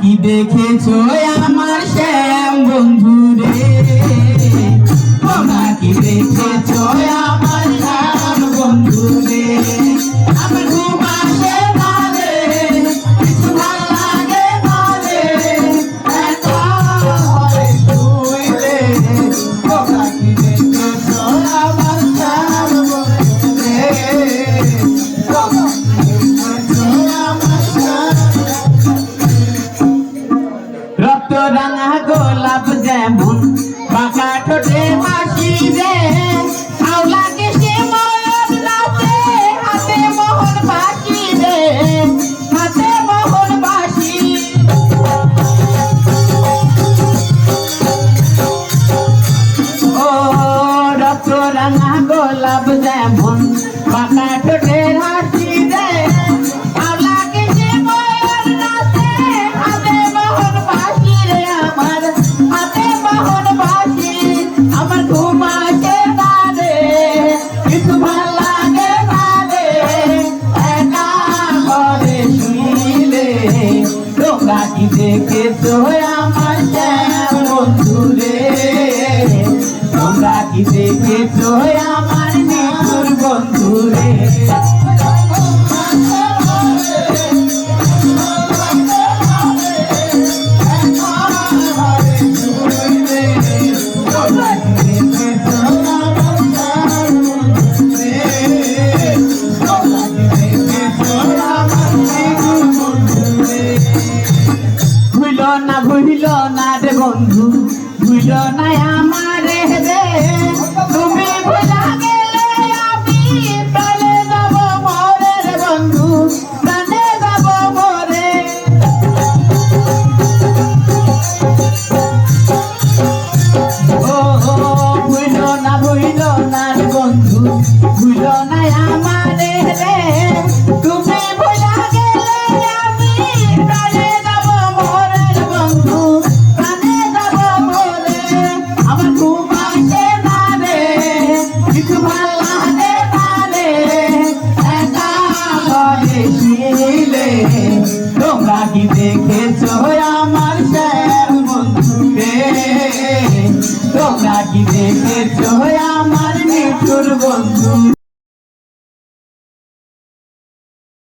কি দেখেছো আমার শ্যাম বন্ধু রে, তোমরা কি দেখেছো আমার শ্যাম বন্ধু রে। আমার ঘুম আসে না রে, কিছু ভালো লাগে না রে, একা হয় তুই রে। তোমরা কি দেখেছো আমার শ্যাম বন্ধু রে, তোমরা কি দেখেছো আমার শ্যাম। রক্ত রাঙা গোলাপ যেমন বাঁকা ঠোঁটে হাসি রে, আওলা কেশে ময়ূর নাচে, হাতে মোহন বাঁশি রে, হাতে মোহন বাঁশি। ও রক্ত রাঙা গোলাপ যেমন বাঁকা ঠোঁটে হাসি রে, আওলা কেশে ময়ূর নাচে, হাতে মোহন বাঁশি রে, আমার হাতে মোহন বাঁশি। আমার ঘুম আসে না রে, কিছু ভাল লাগে না রে, একা ঘরে শুইলে। তোমরা কি দেখেছো আমার শ্যাম বন্ধু রে, তোমরা কি দেখেছো আমার নিঠুর বন্ধু রে। ভুইল না রে বন্ধু, ভুইল না আমারে রে, তুমি ভুলা গেলে আমি প্রাণে যাব মরে রে বন্ধু, প্রাণে যাব মরে। ও ভুইল না রে বন্ধু, ভুইল না আমারে রে, তুমি ভুলা গেলে আমি প্রাণে যাব মরে রে বন্ধু, প্রাণে যাব মরে। আমার ঘুম আসে না রে, কিছু ভাল লাগে না রে, একা ঘরে শুইলে। তোমরা কি দেখেছো আমার শ্যাম বন্ধু রে, তোমরা কি দেখেছো আমার নিঠুর বন্ধু।